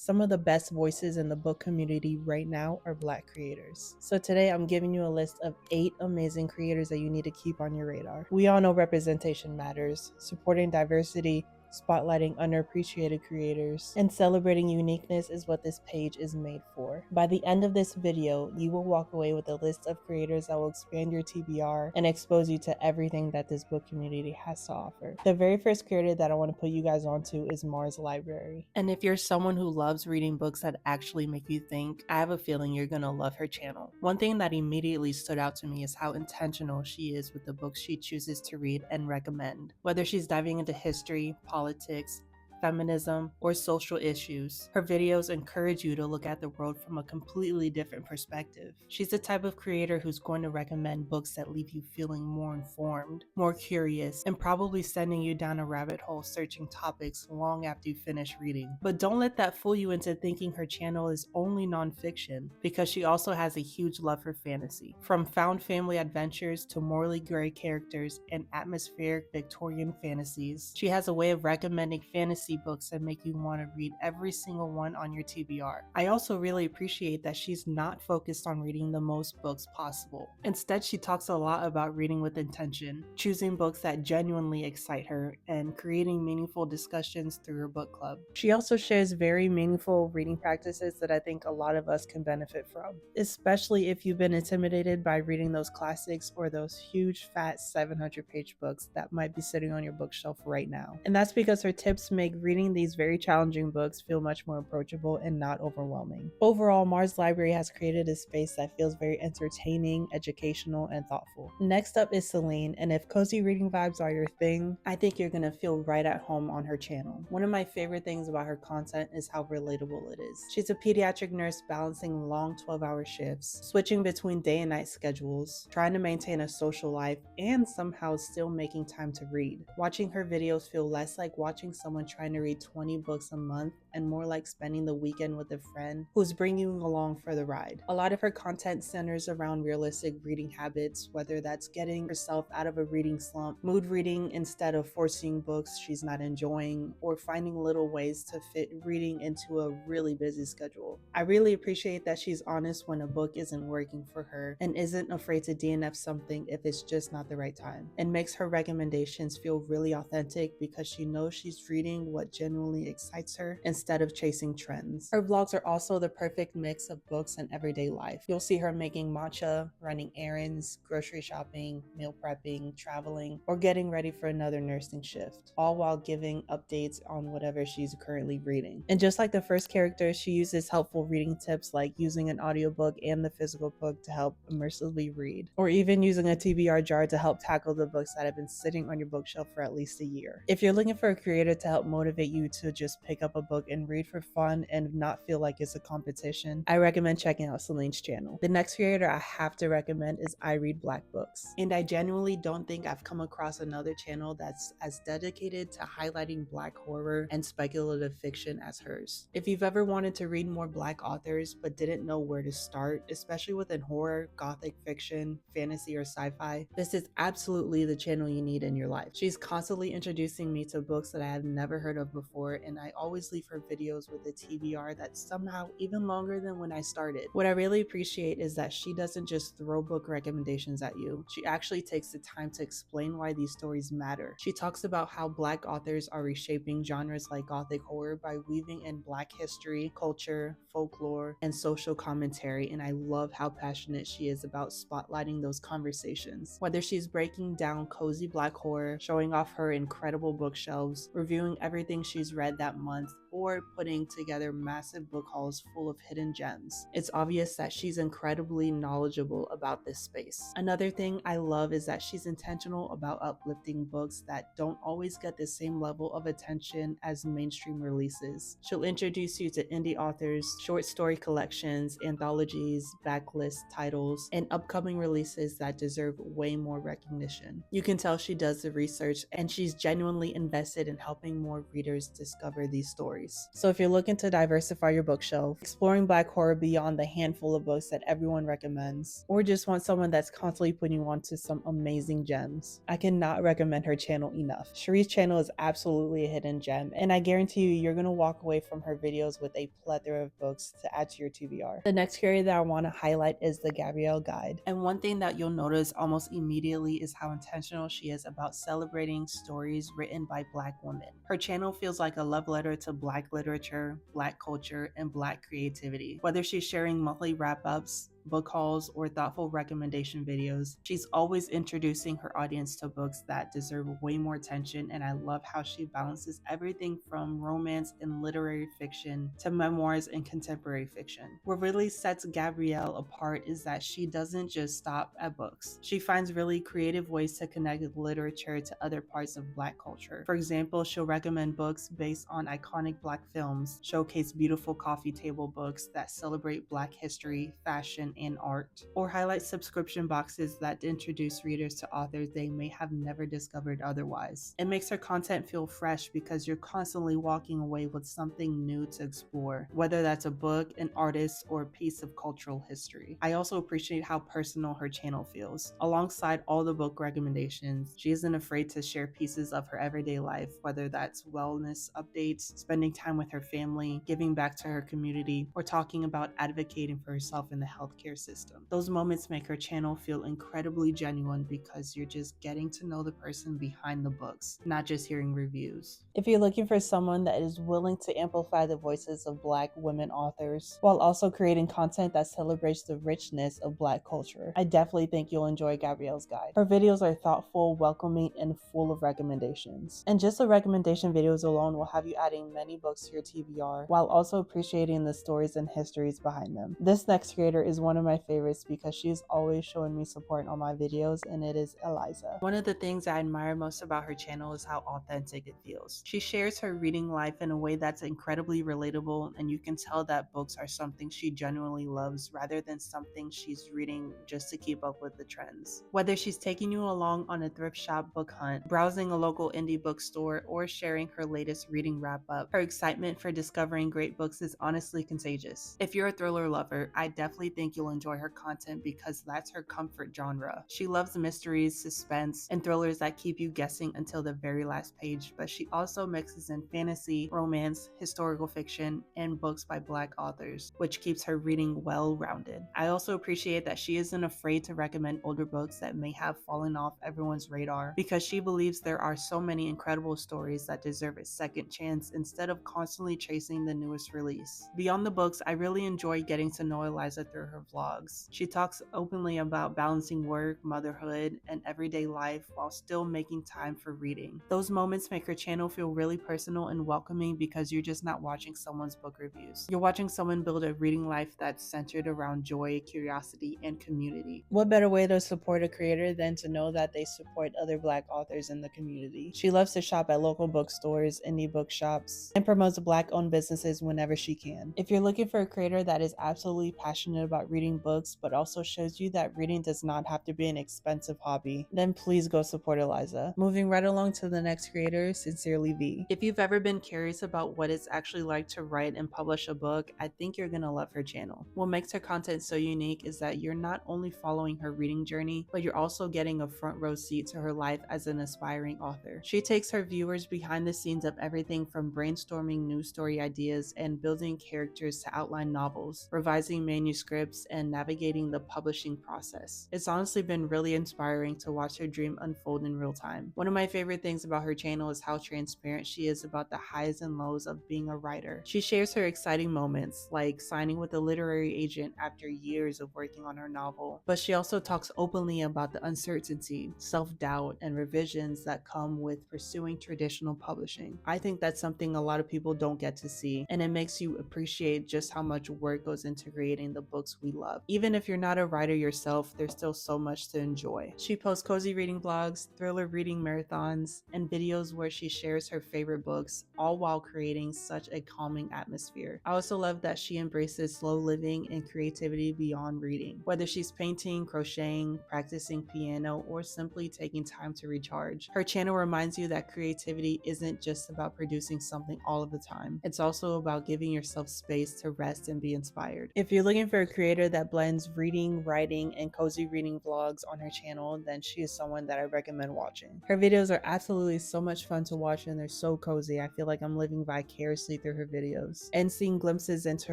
Some of the best voices in the book community right now are Black creators. So today I'm giving you a list of 8 amazing creators that you need to keep on your radar. We all know representation matters. Supporting diversity, spotlighting underappreciated creators, and celebrating uniqueness is what this page is made for. By the end of this video, you will walk away with a list of creators that will expand your TBR and expose you to everything that this book community has to offer. The very first creator that I want to put you guys onto is MarsLibraryyy. And if you're someone who loves reading books that actually make you think, I have a feeling you're gonna love her channel. One thing that immediately stood out to me is how intentional she is with the books she chooses to read and recommend. Whether she's diving into history, politics, feminism, or social issues, her videos encourage you to look at the world from a completely different perspective. She's the type of creator who's going to recommend books that leave you feeling more informed, more curious, and probably sending you down a rabbit hole searching topics long after you finish reading. But don't let that fool you into thinking her channel is only nonfiction, because she also has a huge love for fantasy. From found family adventures to morally gray characters and atmospheric Victorian fantasies, she has a way of recommending fantasy books that make you want to read every single one on your TBR. I also really appreciate that she's not focused on reading the most books possible. Instead, she talks a lot about reading with intention, choosing books that genuinely excite her, and creating meaningful discussions through her book club. She also shares very meaningful reading practices that I think a lot of us can benefit from, especially if you've been intimidated by reading those classics or those huge fat 700-page books that might be sitting on your bookshelf right now. And that's because her tips make reading these very challenging books feel much more approachable and not overwhelming. Overall, MarsLibraryyy has created a space that feels very entertaining, educational, and thoughtful. Next up is Celine, and if cozy reading vibes are your thing, I think you're gonna feel right at home on her channel. One of my favorite things about her content is how relatable it is. She's a pediatric nurse balancing long 12-hour shifts, switching between day and night schedules, trying to maintain a social life, and somehow still making time to read. Watching her videos feel less like watching someone trying to read 20 books a month and more like spending the weekend with a friend who's bringing you along for the ride. A lot of her content centers around realistic reading habits, whether that's getting herself out of a reading slump, mood reading instead of forcing books she's not enjoying, or finding little ways to fit reading into a really busy schedule. I really appreciate that she's honest when a book isn't working for her and isn't afraid to DNF something if it's just not the right time, and makes her recommendations feel really authentic because she knows she's reading what genuinely excites her instead of chasing trends. Her vlogs are also the perfect mix of books and everyday life. You'll see her making matcha, running errands, grocery shopping, meal prepping, traveling, or getting ready for another nursing shift, all while giving updates on whatever she's currently reading. And just like the first character, she uses helpful reading tips like using an audiobook and the physical book to help immersively read, or even using a TBR jar to help tackle the books that have been sitting on your bookshelf for at least a year. If you're looking for a creator to help motivate you to just pick up a book and read for fun and not feel like it's a competition, I recommend checking out Celine's channel. The next creator I have to recommend is ireadblackbooks, and I genuinely don't think I've come across another channel that's as dedicated to highlighting Black horror and speculative fiction as hers. If you've ever wanted to read more Black authors but didn't know where to start, especially within horror, gothic fiction, fantasy, or sci-fi, this is absolutely the channel you need in your life. She's constantly introducing me to books that I have never heard of before, and I always leave her videos with a TBR that's somehow even longer than when I started. What I really appreciate is that she doesn't just throw book recommendations at you. She actually takes the time to explain why these stories matter. She talks about how Black authors are reshaping genres like gothic horror by weaving in Black history, culture, folklore, and social commentary, and I love how passionate she is about spotlighting those conversations. Whether she's breaking down cozy Black horror, showing off her incredible bookshelves, reviewing everything she's read that month, or putting together massive book hauls full of hidden gems, it's obvious that she's incredibly knowledgeable about this space. Another thing I love is that she's intentional about uplifting books that don't always get the same level of attention as mainstream releases. She'll introduce you to indie authors, short story collections, anthologies, backlist titles, and upcoming releases that deserve way more recognition. You can tell she does the research and she's genuinely invested in helping more readers discover these stories. stories. So if you're looking to diversify your bookshelf, exploring Black horror beyond the handful of books that everyone recommends, or just want someone that's constantly putting you onto some amazing gems, I cannot recommend her channel enough. Cherie's channel is absolutely a hidden gem, and I guarantee you're gonna walk away from her videos with a plethora of books to add to your TBR. The next area that I want to highlight is the Gabrielle Guide. And one thing that you'll notice almost immediately is how intentional she is about celebrating stories written by Black women. Her channel feels like a love letter to Black literature, Black culture, and Black creativity. Whether she's sharing monthly wrap-ups, book hauls, or thoughtful recommendation videos, she's always introducing her audience to books that deserve way more attention, and I love how she balances everything from romance and literary fiction to memoirs and contemporary fiction. What really sets Gabrielle apart is that she doesn't just stop at books. She finds really creative ways to connect literature to other parts of Black culture. For example, she'll recommend books based on iconic Black films, showcase beautiful coffee table books that celebrate Black history, fashion, and art, or highlight subscription boxes that introduce readers to authors they may have never discovered otherwise. It makes her content feel fresh because you're constantly walking away with something new to explore, whether that's a book, an artist, or a piece of cultural history. I also appreciate how personal her channel feels. Alongside all the book recommendations, she isn't afraid to share pieces of her everyday life, whether that's wellness updates, spending time with her family, giving back to her community, or talking about advocating for herself in the healthcare system. Those moments make her channel feel incredibly genuine because you're just getting to know the person behind the books, not just hearing reviews. If you're looking for someone that is willing to amplify the voices of Black women authors while also creating content that celebrates the richness of Black culture, I definitely think you'll enjoy Gabrielle's Guide. Her videos are thoughtful, welcoming, and full of recommendations. And just the recommendation videos alone will have you adding many books to your TBR while also appreciating the stories and histories behind them. This next creator is one of my favorites because she is always showing me support on my videos, and it is Eliza. One of the things I admire most about her channel is how authentic it feels. She shares her reading life in a way that's incredibly relatable, and you can tell that books are something she genuinely loves rather than something she's reading just to keep up with the trends. Whether she's taking you along on a thrift shop book hunt, browsing a local indie bookstore, or sharing her latest reading wrap-up, her excitement for discovering great books is honestly contagious. If you're a thriller lover, I definitely think you'll enjoy her content because that's her comfort genre. She loves mysteries, suspense, and thrillers that keep you guessing until the very last page, but she also mixes in fantasy, romance, historical fiction, and books by Black authors, which keeps her reading well-rounded. I also appreciate that she isn't afraid to recommend older books that may have fallen off everyone's radar because she believes there are so many incredible stories that deserve a second chance instead of constantly chasing the newest release. Beyond the books, I really enjoy getting to know Eliza through her vlogs. She talks openly about balancing work, motherhood, and everyday life while still making time for reading. Those moments make her channel feel really personal and welcoming because you're just not watching someone's book reviews. You're watching someone build a reading life that's centered around joy, curiosity, and community. What better way to support a creator than to know that they support other Black authors in the community? She loves to shop at local bookstores, indie bookshops, and promotes Black-owned businesses whenever she can. If you're looking for a creator that is absolutely passionate about reading books but also shows you that reading does not have to be an expensive hobby, then please go support Eliza. Moving right along to the next creator, sincerelyvee. If you've ever been curious about what it's actually like to write and publish a book, I think you're gonna love her channel. What makes her content so unique is that you're not only following her reading journey, but you're also getting a front row seat to her life as an aspiring author. She takes her viewers behind the scenes of everything from brainstorming new story ideas and building characters to outline novels, revising manuscripts, and navigating the publishing process. It's honestly been really inspiring to watch her dream unfold in real time. One of my favorite things about her channel is how transparent she is about the highs and lows of being a writer. She shares her exciting moments, like signing with a literary agent after years of working on her novel, but she also talks openly about the uncertainty, self-doubt, and revisions that come with pursuing traditional publishing. I think that's something a lot of people don't get to see, and it makes you appreciate just how much work goes into creating the books we love. Even if you're not a writer yourself, there's still so much to enjoy. She posts cozy reading vlogs, thriller reading marathons, and videos where she shares her favorite books, all while creating such a calming atmosphere. I also love that she embraces slow living and creativity beyond reading. Whether she's painting, crocheting, practicing piano, or simply taking time to recharge, her channel reminds you that creativity isn't just about producing something all of the time. It's also about giving yourself space to rest and be inspired. If you're looking for a creator that blends reading, writing, and cozy reading vlogs on her channel, then she is someone that I recommend watching. Her videos are absolutely so much fun to watch and they're so cozy. I feel like I'm living vicariously through her videos. And seeing glimpses into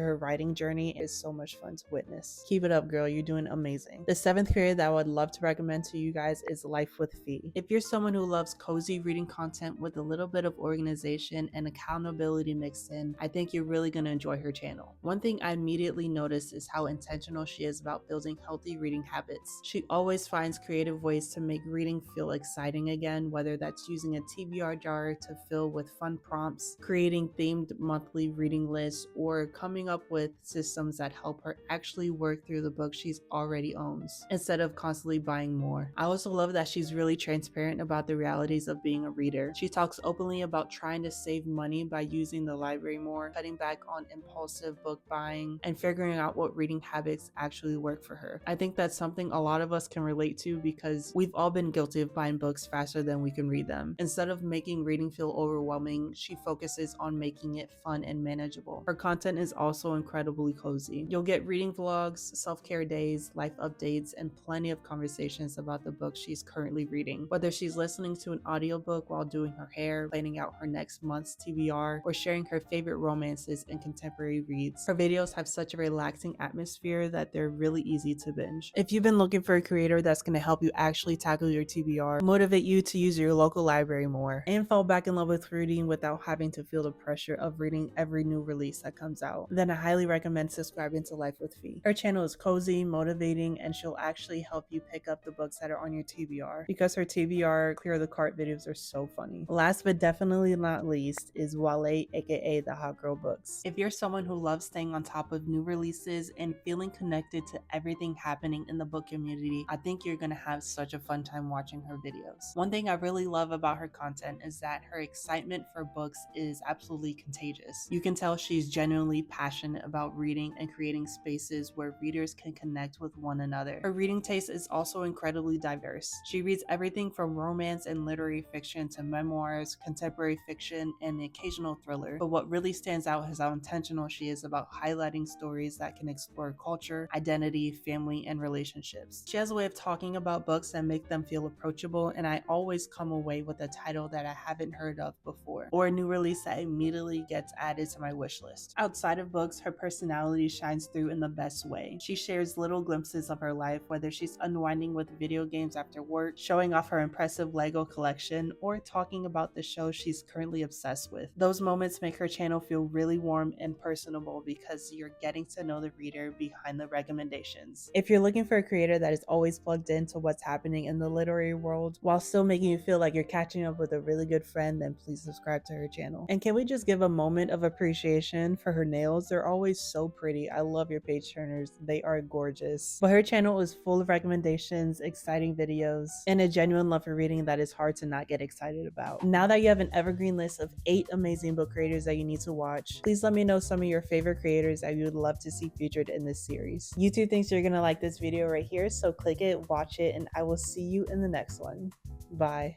her writing journey is so much fun to witness. Keep it up, girl. You're doing amazing. The 7th creator that I would love to recommend to you guys is Bookswithfee. If you're someone who loves cozy reading content with a little bit of organization and accountability mixed in, I think you're really going to enjoy her channel. One thing I immediately noticed is how intentional she is about building healthy reading habits. She always finds creative ways to make reading feel exciting again, whether that's using a TBR jar to fill with fun prompts, creating themed monthly reading lists, or coming up with systems that help her actually work through the book she's already owns instead of constantly buying more. I also love that she's really transparent about the realities of being a reader. She talks openly about trying to save money by using the library more, cutting back on impulsive book buying, and figuring out what reading habits actually work for her. I think that's something a lot of us can relate to because we've all been guilty of buying books faster than we can read them. Instead of making reading feel overwhelming, she focuses on making it fun and manageable. Her content is also incredibly cozy. You'll get reading vlogs, self-care days, life updates, and plenty of conversations about the book she's currently reading. Whether she's listening to an audiobook while doing her hair, planning out her next month's TBR, or sharing her favorite romances and contemporary reads, her videos have such a relaxing atmosphere that they're really easy to binge. If you've been looking for a creator that's going to help you actually tackle your TBR, motivate you to use your local library more, and fall back in love with reading without having to feel the pressure of reading every new release that comes out, then I highly recommend subscribing to Bookswithfee. Her channel is cozy, motivating, and she'll actually help you pick up the books that are on your TBR because her TBR clear the cart videos are so funny. Last but definitely not least is Wale, aka the Hot Girl Books. If you're someone who loves staying on top of new releases and feeling connected to everything happening in the book community, I think you're gonna have such a fun time watching her videos. One thing I really love about her content is that her excitement for books is absolutely contagious. You can tell she's genuinely passionate about reading and creating spaces where readers can connect with one another. Her reading taste is also incredibly diverse. She reads everything from romance and literary fiction to memoirs, contemporary fiction, and the occasional thriller. But what really stands out is how intentional she is about highlighting stories that can explore culture, identity, family, and relationships. She has a way of talking about books that make them feel approachable, and I always come away with a title that I haven't heard of before, or a new release that immediately gets added to my wish list. Outside of books, her personality shines through in the best way. She shares little glimpses of her life, whether she's unwinding with video games after work, showing off her impressive Lego collection, or talking about the show she's currently obsessed with. Those moments make her channel feel really warm and personable because you're getting to know the reader behind the recommendations. If you're looking for a creator that is always plugged into what's happening in the literary world while still making you feel like you're catching up with a really good friend, then please subscribe to her channel. And can we just give a moment of appreciation for her nails? They're always so pretty. I love your page turners. They are gorgeous. But her channel is full of recommendations, exciting videos, and a genuine love for reading that is hard to not get excited about. Now that you have an evergreen list of 8 amazing book creators that you need to watch, please let me know some of your favorite creators that you would love to see featured in this series. YouTube thinks you're gonna like this video right here, so click it, watch it, and I will see you in the next one. Bye.